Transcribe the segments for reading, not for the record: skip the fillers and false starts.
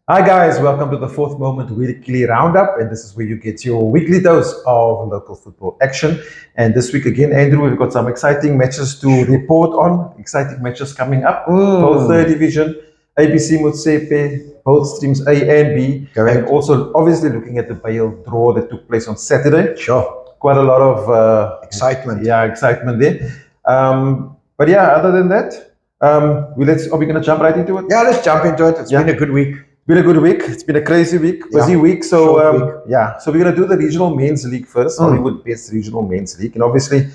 Hi guys, welcome to the Fourth Moment Weekly Roundup, and this is where you get your weekly dose of local football action. And this week again, Andrew, we've got some exciting matches to report on. Exciting matches coming up. Both third division, ABC Motsepe, both streams A and B, Correct. and also obviously looking at the Bayhill draw that took place on Saturday. Sure. Quite a lot of Excitement. Yeah, excitement there. But yeah, other than that, are we going to jump right into it? Yeah, let's jump into it. It's been a good week. Been a good week. It's been a crazy week, busy week. So so we're gonna do the regional men's league first. Hollywood Best Regional Men's League, and obviously,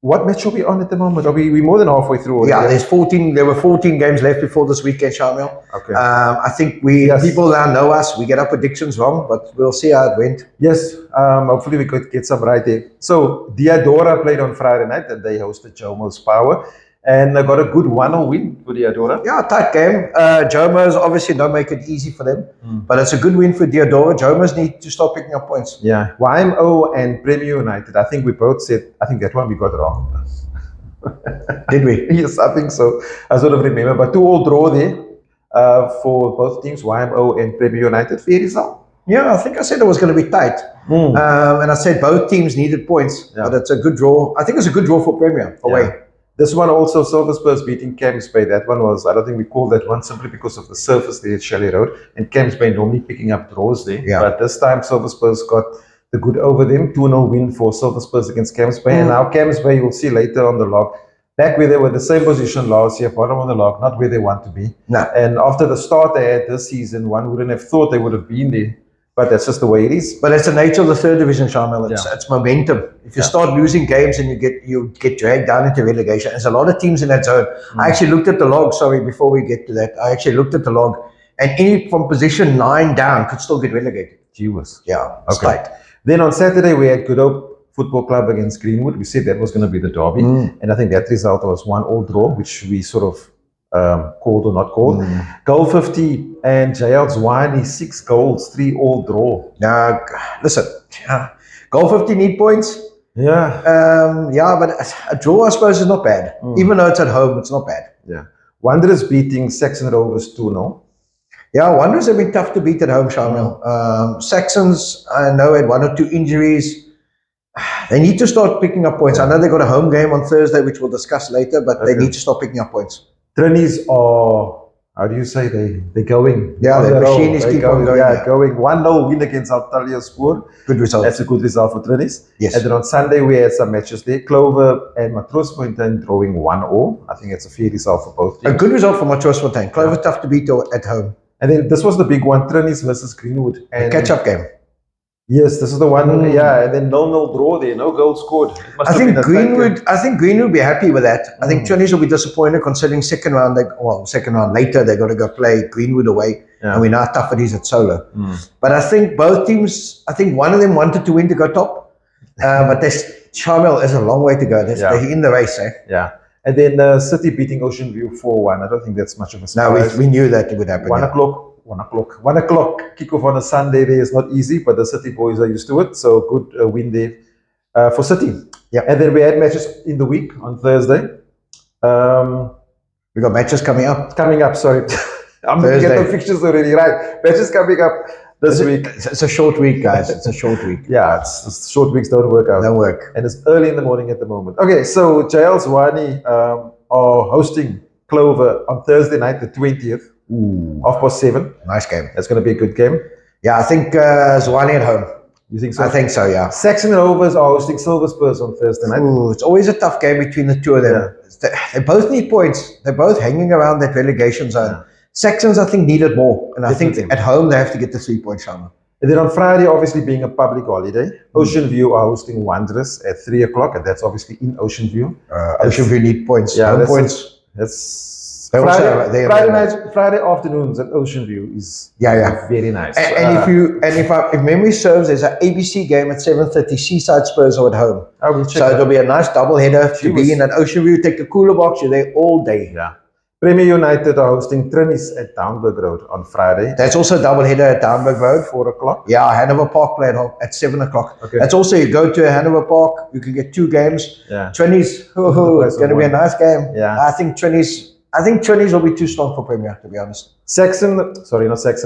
what match are we on at the moment? Are we more than halfway through? Already? Yeah, there's 14. There were 14 games left before this weekend, Shamiel. Okay. I think people now know us. We get our predictions wrong, but we'll see how it went. Yes. Hopefully we could get some right there. So Diadora played on Friday night, and they hosted Jomo's Power. And I got a good 1-0 win for Diadora. Yeah, tight game. Jomos obviously don't make it easy for them, but it's a good win for Diadora. Jomos need to start picking up points. Yeah, YMO and Premier United. I think we both said. I think that one we got wrong. Did we? Yes, I think so. I sort of remember, but 2-2 draw there for both teams, YMO and Premier United. Fair result. Yeah, I think I said it was going to be tight, and I said both teams needed points, but it's a good draw. I think it's a good draw for Premier away. Yeah. This one also, Silver Spurs beating Camps Bay. That one was, I don't think we called that one simply because of the surface there at Shelley Road. And Camps Bay normally picking up draws there. Yeah. But this time, Silver Spurs got the good over them. 2-0 win for Silver Spurs against Camps Bay. And now Camps Bay, you'll see later on the log, back where they were the same position last year, bottom of the log, not where they want to be. No. And after the start they had this season, one wouldn't have thought they would have been there. But that's just the way it is. But it's the nature of the third division, Shamiel. It's momentum. If you start losing games and you get dragged down into relegation, there's a lot of teams in that zone. I actually looked at the log, before we get to that. I actually looked at the log, and any from position 9 down could still get relegated. Gee whiz. Yeah, it's tight. Then on Saturday, we had Good Hope Football Club against Greenwood. We said that was going to be the derby. And I think that result was 1-1 draw, which we sort of called or not called. Goal 50 and JL's Wine is 6 goals, 3-3 draw. Now, listen, Goal 50 need points. Yeah. But a draw, I suppose, is not bad. Even though it's at home, it's not bad. Yeah. Wanderers beating Saxon Rovers 2-0. Yeah, Wanderers have been tough to beat at home, Shamiel. Saxons, I know, had 1 or 2 injuries. They need to start picking up points. I know they got a home game on Thursday, which we'll discuss later, but they need to start picking up points. Trinies are, how do you say, they're going? Yeah, the machine is keep on going. Yeah, going. 1-0 win against Altalia Spoor. Good result. That's a good result for Trinies. Yes. And then on Sunday, we had some matches there. Clover and Matroosfontein drawing 1-0. I think it's a fair result for both teams. A good result for Matroosfontein. Clover tough to beat at home. And then this was the big one, Trinies versus Greenwood. And catch-up game. Yes, this is the one. And then 0-0 draw there, no goal scored. I think Greenwood will be happy with that. I think Trinies will be disappointed considering second round later they got to go play Greenwood away, and we know how tough it is at Solo. But I think both teams, one of them wanted to win to go top, but Shamiel is a long way to go. They're in the race, eh? Yeah. And then City beating Ocean View 4-1. I don't think that's much of a surprise. No, we knew that it would happen. 1 o'clock kickoff on a Sunday there is not easy, but the City boys are used to it. So good win there for City. Yeah. And then we had matches in the week on Thursday. We got matches coming up. Sorry. I'm looking at the fixtures already, right? Matches coming up this week. It's a short week, guys. It's a short week. Yeah, it's short weeks don't work out. Don't work. And it's early in the morning at the moment. Okay, so JL's Wani are hosting Clover on Thursday night, the 20th. 7:30. Nice game. That's going to be a good game. Yeah, I think Zwane at home. You think so? I think so, yeah. Saxon Rovers are hosting Silver Spurs on Thursday night. It's always a tough game between the two of them. Yeah. They both need points. They're both hanging around that relegation zone. Yeah. Saxons, I think, needed more. And I think at home, they have to get the 3 points, Shama. And then on Friday, obviously being a public holiday, Ocean View are hosting Wanderers at 3 o'clock. And that's obviously in Ocean View. Ocean View need points. Yeah, points. Friday afternoons at Ocean View is very nice. And if memory serves, there's an ABC game at 7:30. Seaside Spurs are at home. So it'll be a nice double header to be in at Ocean View. Take the cooler box. You're there all day. Yeah. Premier United are hosting Trinies at Downburg Road on Friday. That's also a double header at Downburg Road. 4 o'clock. Yeah, Hanover Park play at 7 o'clock. Okay. That's also, you go to Hanover Park, you can get 2 games. Yeah. Trinies, it's going to be a nice game. Yeah. I think Trinies, I think Chunies will be too strong for Premier, to be honest.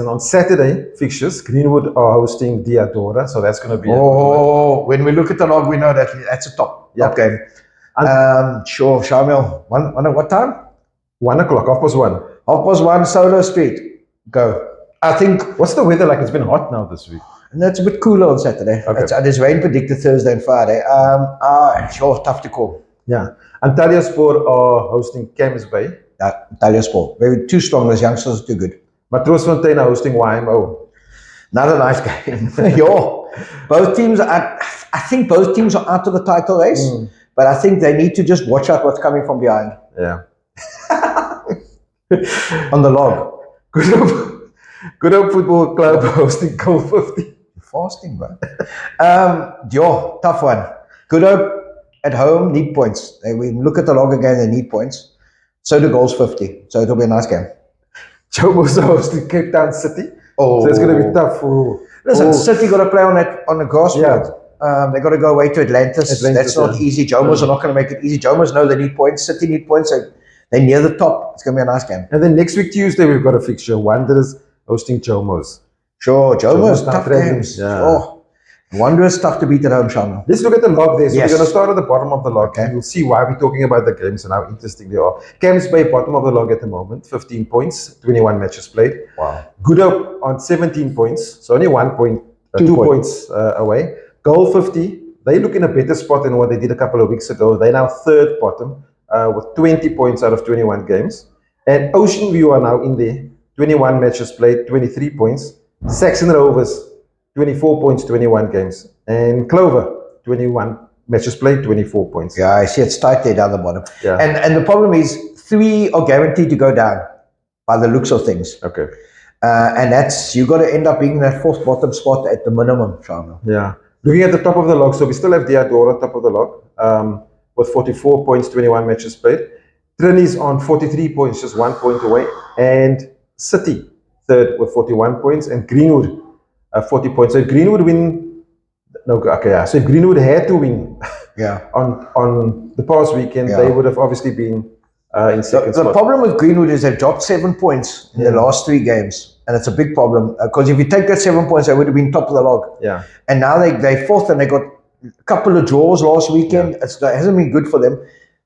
On Saturday fixtures, Greenwood are hosting Diadora, so that's going to be when we look at the log, we know that that's a top game. Sure, Shamiel. What time? 1 o'clock, 1:30. 1:30, Solo Street. Go. I think. What's the weather like? It's been hot now this week. No, it's a bit cooler on Saturday. Okay. There's rain predicted Thursday and Friday. Sure, tough to call. Yeah. Antalyaspor are hosting Camps Bay. Antalyaspor. Very too strong. Those youngsters are too good. Matroosfontein are hosting YMO. Another nice game. Both teams are. I think both teams are out of the title race, but I think they need to just watch out what's coming from behind. Yeah. On the log. Good Hope Football Club hosting Goal 50. Fasting, bro. Tough one. Good Hope at home need points. We look at the log again, they need points. So do Goals 50. So it'll be a nice game. Jomo's hosting Cape Town City. So it's going to be tough for. Listen, City got to play on the grass field. They got to go away to Atlantis. That's not easy. Jomos are not going to make it easy. Jomos know they need points. City need points. They're near the top. It's going to be a nice game. And then next week Tuesday we've got a fixture. Wanderers hosting Jomos. Sure, Jomos tough games. Yeah. Wanderers tough to beat at home, Shamiel. Let's look at the log there. So we're going to start at the bottom of the log. Okay. And you'll see why we're talking about the games and how interesting they are. Camps Bay, bottom of the log at the moment, 15 points, 21 matches played. Wow. Good Hope on 17 points, so only 2 points away. Goal 50, they look in a better spot than what they did a couple of weeks ago. They're now third bottom with 20 points out of 21 games. And Ocean View are now in there, 21 matches played, 23 points. Saxon Rovers, 24 points, 21 games. And Clover, 21 matches played, 24 points. Yeah, I see it's tight there down the bottom. Yeah. And the problem is 3 are guaranteed to go down by the looks of things. Okay. And that's, you got to end up being in that fourth bottom spot at the minimum, Shamiel. Yeah. Looking at the top of the log, so we still have Diadora on top of the log with 44 points, 21 matches played. Trini's on 43 points, just 1 point away. And City, third with 41 points. And Greenwood, 40 points. So if Greenwood win, so if Greenwood had to win on the past weekend, they would have obviously been in second spot. The problem with Greenwood is they've dropped 7 points in the last 3 games. And it's a big problem because if you take that 7 points, they would have been top of the log. Yeah. And now they're fourth and they got a couple of draws last weekend. It hasn't been good for them.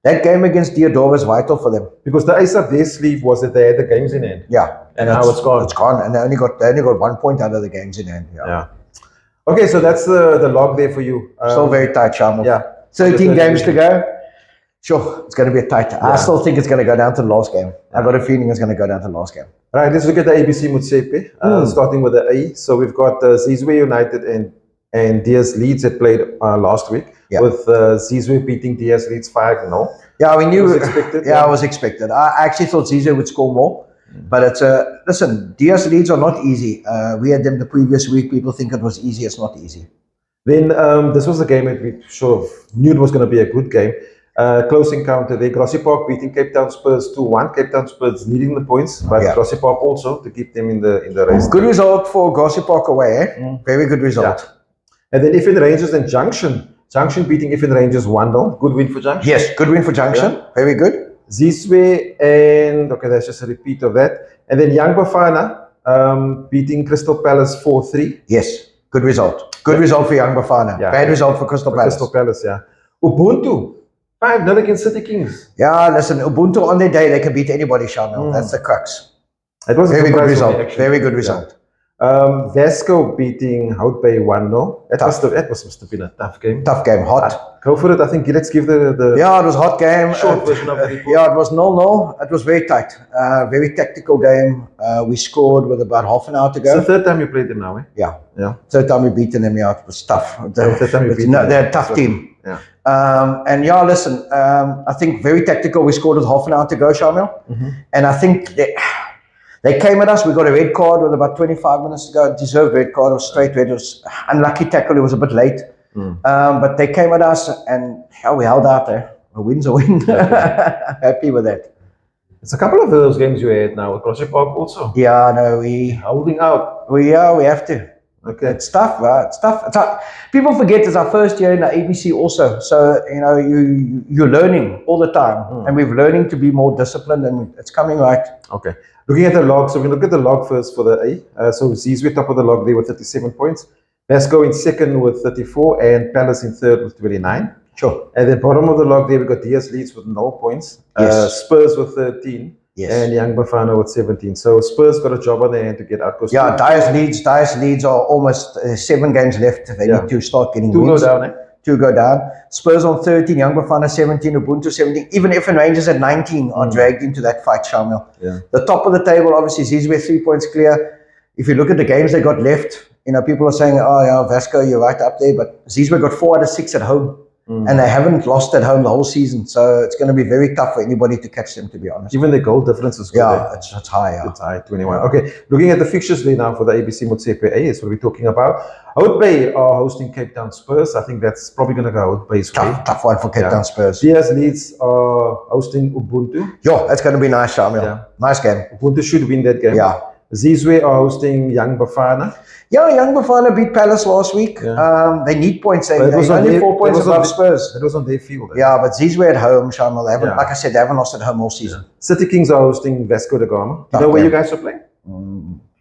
That game against Diadora was vital for them. Because the ace up their sleeve was that they had the games in hand. Yeah. And now it's gone. It's gone. And they only got 1 point out of the games in hand. Yeah. Okay, so that's the log there for you. Still very tight, Shamiel. Yeah. 13 games to go. Sure, it's going to be a tight. I still think it's going to go down to the last game. I've got a feeling it's going to go down to the last game. Right, let's look at the ABC Motsepe, starting with the A. So we've got Zizwe United and Diaz Leeds that played last week, with Zizwe beating Diaz Leeds 5-0. Yeah, we knew. It was expected. It was expected. I actually thought Zizwe would score more. But it's listen, Diaz Leeds are not easy. We had them the previous week. People think it was easy. It's not easy. Then this was the game that we sort of knew it was going to be a good game. Close encounter there. Grassy Park beating Cape Town Spurs 2-1. Cape Town Spurs needing the points, but Grassy Park also to keep them in the race. Good result for Grassy Park away, eh? Very good result. Yeah. And then FN Rangers and Junction. Junction beating FN Rangers 1-0. Good win for Junction. Yes, good win for Junction. Yeah. Very good. Zizwe and that's just a repeat of that. And then Young Bafana beating Crystal Palace 4-3. Yes, good result. Good result for Young Bafana. Bad result for Crystal Palace. Crystal Palace, yeah. Ubuntu 5-0 against City Kings. Yeah, listen, Ubuntu on their day, they can beat anybody, Shamiel. That's the crux. It was very good result. Very good result. Vasco beating Hout Bay 1-0. That must have been a tough game. Tough game, hot. Go for it. I think let's give the yeah, it was a hot game. Short version of the report. Yeah, it was 0-0. It was very tight. Very tactical game. We scored with about half an hour to go. It's the third time you played them now, eh? Yeah. Third time we beaten them. Yeah, it was tough. Third time you beat them. They're a tough team. Yeah. And yeah, listen, I think very tactical. We scored with half an hour to go, Shamiel. And I think they came at us. We got a red card with about 25 minutes to go. Deserved red card. It was straight red. It was unlucky tackle. It was a bit late. But they came at us and we held out there. A win's a win. Happy with that. It's a couple of those games you had now with Grassy Park also. Yeah, no, we holding out. We have to. Okay. It's tough, right? It's tough. People forget it's our first year in the ABC also. So, you're learning all the time. And we're learning to be more disciplined, and it's coming right. Okay. Looking at the log, so we look at the log first for the A. So Zizwe top of the log there with 37 points. Vasco in second with 34, and Palace in third with 29. Sure. And then bottom of the log there, we got DS Leeds with 0 points. Yes. Spurs with 13. Yes. And Young Bafana with 17. So Spurs got a job on their hand to get out. Yeah, Dias Leeds are almost 7 games left. They need to start getting wins. 2 go down, eh? 2 go down. Spurs on 13, Young Bafana 17, Ubuntu 17. Even FN Rangers at 19 are dragged into that fight, Shamiel. Yeah. The top of the table, obviously, Zizwe 3 points clear. If you look at the games they got left, people are saying, oh, yeah, Vasco, you're right up there. But Zizwe got 4 out of 6 at home. And they haven't lost at home the whole season. So it's going to be very tough for anybody to catch them, to be honest. Even the goal difference is good. Yeah, it's high. Yeah. It's high, 21. Okay, looking at the fixtures there now for the ABC Motsepe A is what we're talking about. Hout Bay are hosting Cape Town Spurs. I think that's probably going to go Hout Bay's way. Tough one for Cape Town Spurs. DS Leeds are hosting Ubuntu. Yeah, that's going to be nice, Shamiel. Yeah. Nice game. Ubuntu should win that game. Yeah. Zizwe are hosting Young Bafana. Yeah, Young Bafana beat Palace last week. Yeah. They need points. They're only 4 points above Spurs. It was on their field. Yeah, but Zizwe at home, Shamiel. Like I said, they haven't lost at home all season. City Kings are hosting Vasco da Gama. You know where you guys are playing?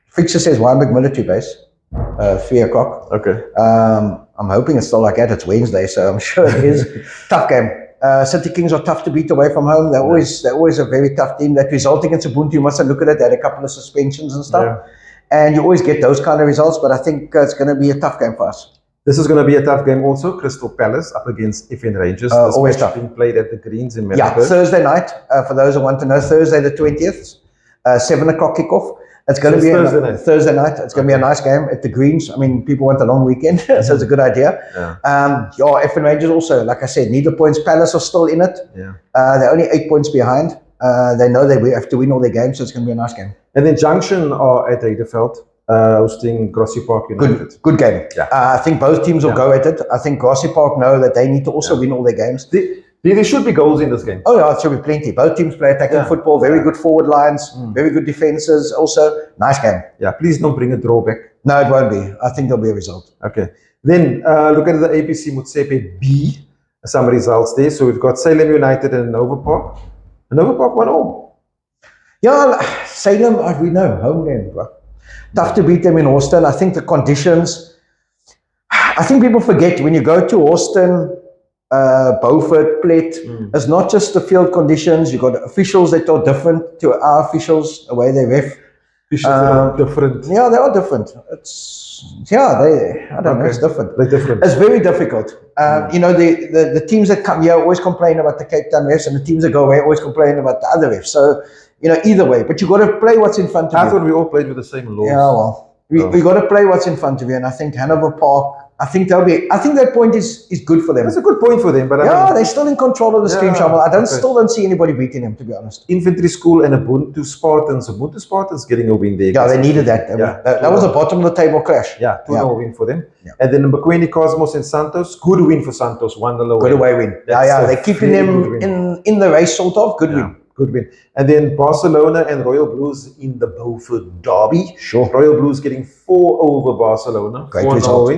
Fixture says Wynberg military base, 3 o'clock. Okay. I'm hoping it's still like that. It's Wednesday, so I'm sure it is. Tough game. City Kings are tough to beat away from home. They're always a very tough team. That result against Ubuntu, you must have looked at it. They had a couple of suspensions and stuff. Yeah. And you always get those kind of results, but I think it's going to be a tough game for us. This is going to be a tough game also. Crystal Palace up against FN Rangers. Always tough. Being played at the Greens in Melbourne. Yeah, Thursday night. For those who want to know, Thursday the 20th, 7 o'clock kickoff. It's going to be Thursday night. It's going to be a nice game at the Greens. I mean, people want a long weekend, so it's a good idea. Yeah. FN Rangers also, like I said, need the points. Palace are still in it. Yeah. They're only 8 points behind. They know they have to win all their games, so it's going to be a nice game. And then Junction are at Heideveld, hosting Grassy Park United. Good game. Yeah. I think both teams will go at it. I think Grassy Park know that they need to also win all their games. There should be goals in this game. Oh, yeah, it should be plenty. Both teams play attacking football, very good forward lines, very good defenses. Also, nice game. Yeah, please don't bring a drawback. No, it won't be. I think there'll be a result. Okay. Then look at the ABC Motsepe B. Some results there. So we've got Salem United and Nova Park. Nova Park 1-0. Yeah, Salem, we know, home game, bro. Tough to beat them in Austin. I think the conditions, I think people forget when you go to Austin, Beaufort, Plett, it's not just the field conditions. You've got officials that are different to our officials, the way they ref. Officials are different. Yeah, they are different. I don't know, it's different. They're different. It's very difficult. The teams that come here always complain about the Cape Town refs, and the teams that go away always complain about the other refs. So, either way, but you got to play what's in front of you. I thought we all played with the same laws. Yeah, well, we got to play what's in front of you, and I think Hanover Park, I think that point is good for them. That's a good point for them, but they're still in control of the stream, Shamiel. I still don't see anybody beating them, to be honest. Infantry School and Ubuntu Spartans getting a win there. Yeah, they needed that. That was a bottom of the table crash. Yeah, 2-0 win for them. Yeah. And then Pequeno, Cosmos and Santos, good win for Santos, 1-0 Good away win. They're keeping them in the race, sort of. Good win. Good win. And then Barcelona and Royal Blues in the Beaufort Derby. Sure. Royal Blues getting 4 over Barcelona. Great result.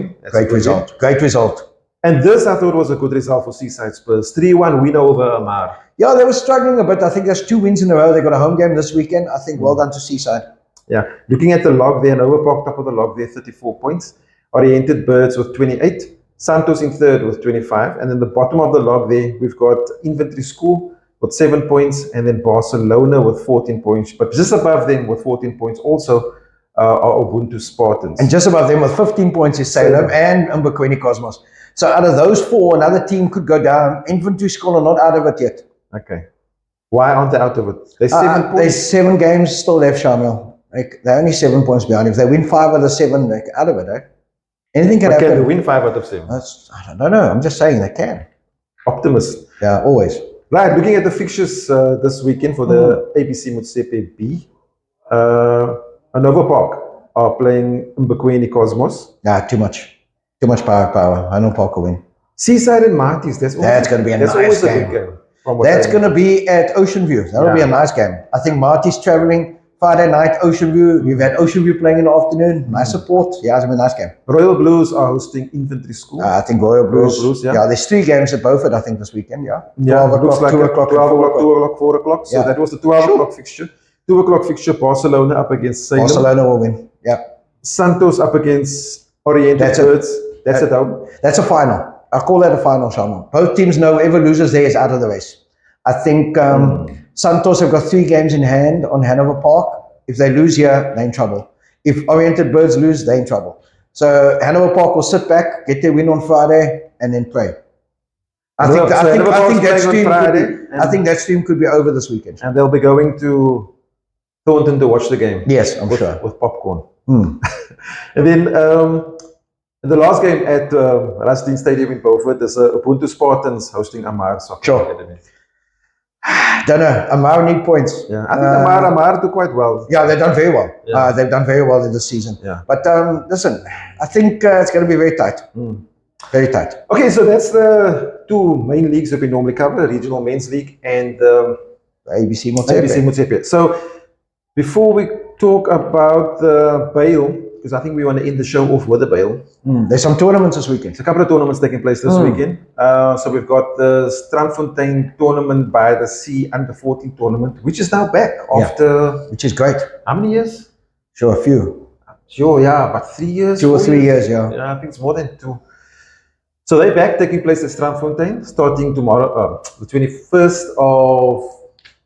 Great result. And this I thought was a good result for Seaside Spurs. 3-1 win over Amar. Yeah, they were struggling a bit. I think there's 2 wins in a row. They got a home game this weekend. I think well done to Seaside. Yeah. Looking at the log there, Nova Park top of the log there, 34 points. Oriented Birds with 28. Santos in third with 25. And then the bottom of the log there, we've got Infantry School with 7 points, and then Barcelona with 14 points. But just above them with 14 points also are Ubuntu Spartans. And just above them with 15 points is Salem and Pequeno Cosmos. So out of those 4, another team could go down. Infantry School are not out of it yet. Okay. Why aren't they out of it? There's 7 points. There's 7 games still left, Shamiel. They're only 7 points behind. If they win 5 out of 7, they're out of it. Anything can happen. Can they win 5 out of 7? I don't know. I'm just saying they can. Optimist. Yeah, always. Right, looking at the fixtures this weekend for the ABC Motsepe B, Nova Park are playing Pequeno Cosmos. Yeah, too much power. I know Park will win. Seaside and Marties. That's going to be a nice game. That's going to be at Ocean View. That'll be a nice game. I think Marty's traveling Friday night, Ocean View. We've had Ocean View playing in the afternoon. Nice support. Yeah, it's been a nice game. Royal Blues are hosting Infantry School. I think Royal Blues. Yeah. There's 3 games at Beaufort, I think, this weekend. Yeah. Yeah, 12 looks o'clock, like 2 o'clock, 12 and 4 o'clock, 2 o'clock, 4 o'clock. So Yeah. that was the 12 o'clock fixture. 2 o'clock fixture, Barcelona up against Salem. Barcelona will win. Yeah. Santos up against Oriental Birds. That's at home. That's a final. I call that a final, Shamiel. Both teams know whoever loses there is out of the race. I think Santos have got 3 games in hand on Hanover Park. If they lose here, they're in trouble. If Oriented Birds lose, they're in trouble. So Hanover Park will sit back, get their win on Friday, and then play. I think that stream could be over this weekend. And they'll be going to Thornton to watch the game. Yes, I'm sure. With popcorn. And then the last game at Rustin Stadium in Beaufort is Ubuntu Spartans hosting Amar Soccer Academy. Don't know. Amar need points. Yeah, I think Amar do quite well. Yeah, they've done very well. Yeah. They've done very well in this season. Yeah. But listen, I think it's going to be very tight. Very tight. Okay, so that's the 2 main leagues that we normally cover, the Regional Men's League and ABC Motsepe. So before we talk about the Bayhill, because I think we want to end the show off with the Bayhill. There's some tournaments this weekend. There's a couple of tournaments taking place this weekend. So we've got the Strandfontein tournament by the Sea under 14 tournament, which is now back after which is great. How many years? Sure, a few. Sure, yeah, about 3 years. 2 or 3 years, yeah. Yeah, I think it's more than 2. So they're back taking place at Strandfontein, starting tomorrow, the 21st of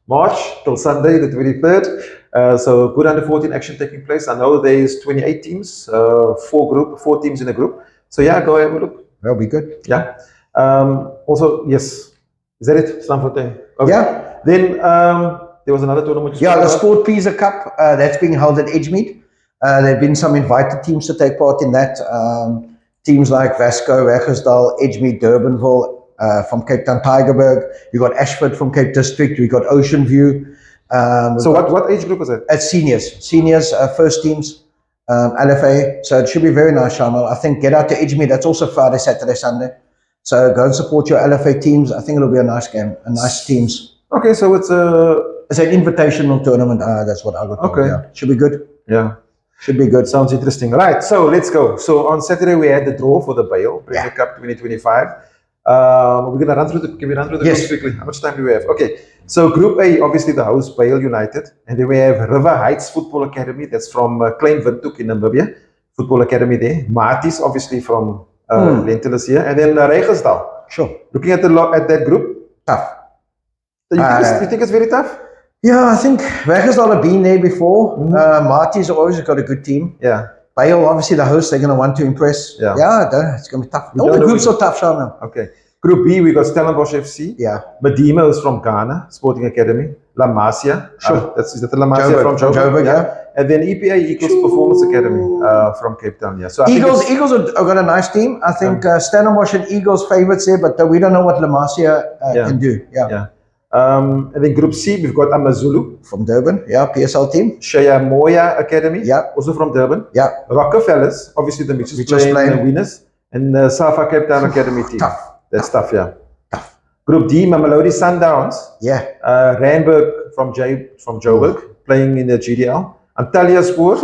March till Sunday, the 23rd. So good under 14 action taking place. I know there's 28 teams, 4 teams in a group. So yeah, go have a look. That'll be good. Yeah. Also, yes, is that it? Strandfontein. Okay. Yeah. Then there was another tournament. Yeah, the Sport Pisa Cup that's being held at Edgemead. There have been some invited teams to take part in that. Teams like Vasco, Wegersdal, Edgemead, Durbanville, from Cape Town, Tygerberg. You got Ashford from Cape District. We got Ocean View. So what age group was it? At seniors, first teams, LFA. So it should be very nice, Shamiel. I think get out to Edgemead. That's also Friday, Saturday, Sunday. So go and support your LFA teams. I think it'll be a nice game, a nice teams. Okay, so it's an invitational tournament. That's what I would call it. Yeah. Should be good. Yeah. Should be good. Sounds interesting. Right, so let's go. So on Saturday we had the draw for the Bayhill Premier Cup 2025. We're gonna run through the groups quickly. How much time do we have? Okay. So Group A, obviously the host Bayhill United, and then we have River Heights Football Academy. That's from Klein Windhoek in Namibia. Football Academy there. Matis, obviously from Lentulus here, and then Regersdal. Sure. Looking at that group, tough. You think it's very tough? Yeah, I think Wegersdal have been there before. Marty's always got a good team. Yeah. Bayhill, obviously the host, they're going to want to impress. Yeah, it's going to be tough. All the groups are tough, Shamiel. Okay. Group B, we got Stellenbosch FC. Yeah. Medema is from Ghana, Sporting Academy. La Masia. Sure. Is that the La Masia from Joburg? Yeah. And then EPA, Eagles Performance Academy from Cape Town. Yeah. So Eagles have got a nice team. I think Stellenbosch and Eagles favourites there, but we don't know what La Masia can do. Yeah. And then Group C, we've got Amazulu. From Durban, PSL team. Shaya Moya Academy, also from Durban. Yeah. Rockefellers, obviously the Mitchells playing the winners. And Safa Cape Town Academy team. Tough. That's tough, yeah. Tough. Group D, Mamelodi Sundowns. Yeah. Randburg from Joburg, playing in the GDL. Antalya Sport.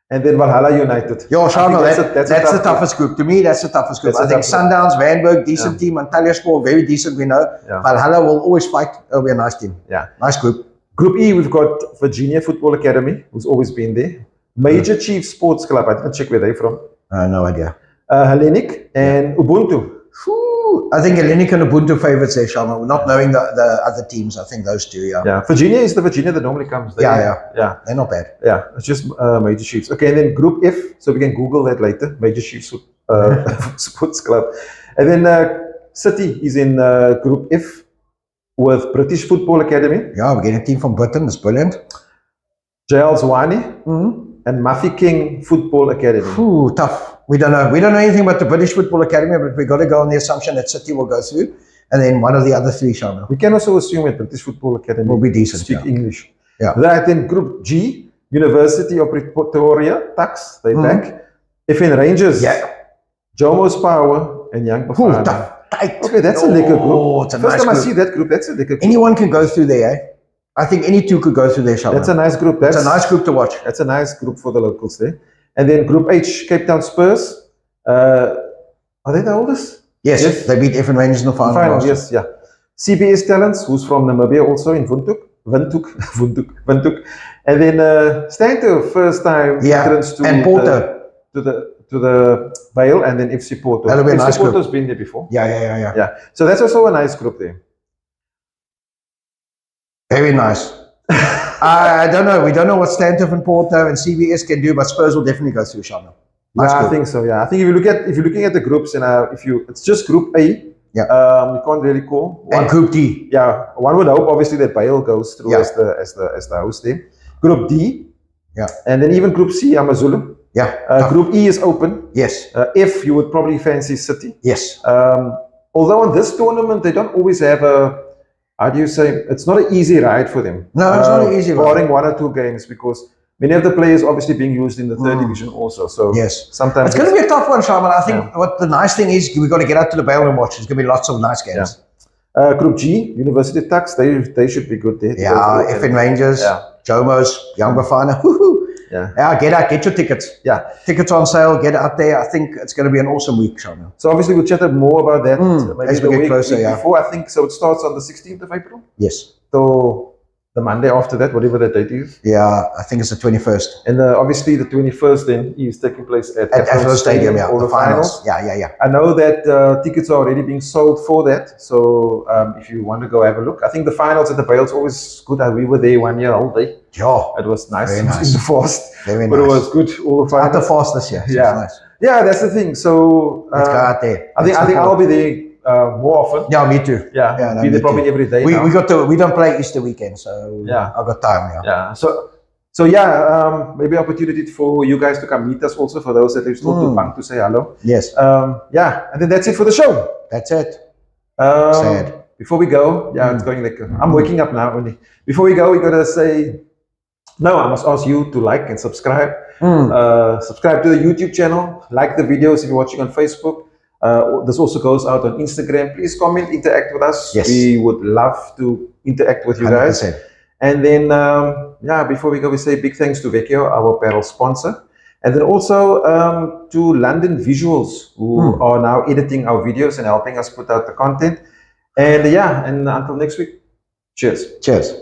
And then Valhalla United. Yo, Shamiel, that's the toughest group. To me, that's the toughest group. I think Sundowns, Randburg, decent team. Antalya Sport, very decent, we know. Valhalla will always fight. It'll be a nice team. Yeah. Nice group. Group E, we've got Virginia Football Academy, who's always been there. Major Chiefs Sports Club, I didn't check where they're from. No idea. Hellenic and Ubuntu. I think Hellenic and Ubuntu favourites there, Shamiel. Not knowing the other teams, I think those two, Yeah, Virginia is the Virginia that normally comes there. Yeah. They're not bad. Yeah, it's just Major Chiefs. Okay, and then Group F, so we can Google that later. Major Chiefs Sports Club. And then City is in Group F with British Football Academy. Yeah, we're getting a team from Britain. That's brilliant. JL Zwane and Mafi King Football Academy. Tough. We don't know. We don't know anything about the British Football Academy, but we've got to go on the assumption that City will go through, and then one of the other three, Shamiel. We can also assume that British Football Academy will be decent. Speak English. Yeah. Right, then Group G, University of Pretoria, Tuks, they back. FN Rangers, Jomo's Power, and Young Bafana. Tough. Tight. Okay, that's a liquor group. It's a First nice time group. I see that group, that's a liquor group. Anyone can go through there, I think any two could go through there, Shamiel. That's a nice group. It's a nice group to watch. That's a nice group for the locals there. And then Group H, Cape Town Spurs. Are they the oldest? Yes, they beat Effin Rangers in the final. Yes, yeah. CBS Talents, who's from Namibia also in Windhoek. And then Stanto, first time entrance to and Porto. to the Bayhill, and then FC Porto. That'll be a nice FC Porto's been there before. Yeah. So that's also a nice group there. Very nice. I don't know. We don't know what Stanton and Porto and CBS can do, but Spurs will definitely go through, Shamiel. Nice I think so. Yeah, I think if you're looking at the groups, and it's just Group A. You can't really call. And Group D. Yeah, one would hope obviously that Bayhill goes through as the host there. Group D. Yeah. And then even Group C, Amazulu. Yeah. Group E is open. Yes. F, you would probably fancy City. Yes. Although on this tournament they don't always have how do you say, it's not an easy ride for them. No, it's not an easy ride. Barring one or two games, because many of the players obviously being used in the third division also. So yes, sometimes it's going to be a tough one, Shamiel. I think what the nice thing is, we've got to get out to the Bayhill and watch. There's going to be lots of nice games. Group G, University Tucks, they should be good there. Yeah, Effin Rangers, Jomos, Young Bafana. Get your tickets. Yeah. Tickets on sale, get out there. I think it's going to be an awesome week, Shamiel. So obviously we'll chat more about that maybe as we get closer, before, I think. So it starts on the 16th of April? Yes. So the Monday after that, whatever the date is. Yeah, I think it's the 21st. And obviously the 21st then is taking place at Afro Stadium, all the finals. Yeah. I know that tickets are already being sold for that. So if you want to go have a look. I think the finals at the Bayhill's always good. We were there 1 year old day. Yeah. It was nice. Very nice. It was fast. Very nice. But it was good. All the finals. Not the fast this year. So yeah. Nice. Yeah, that's the thing. So let's go out there. I think I'll be there more often. Yeah, me too. Yeah, be there probably every day. We don't play Easter weekend, so I've got time. Yeah. So maybe opportunity for you guys to come meet us also, for those that are still too young to say hello. Yes. And then that's it for the show. That's it. Sad. Before we go, it's going like I'm waking up now only. Before we go, we gotta say no. I must ask you to like and subscribe. Subscribe to the YouTube channel. Like the videos if you're watching on Facebook. This also goes out on Instagram. Please comment, interact with us. Yes. We would love to interact with you 100%. Guys. And then, before we go, we say big thanks to Pequeno, our apparel sponsor. And then also to London Visuals, who are now editing our videos and helping us put out the content. And and until next week, cheers. Cheers.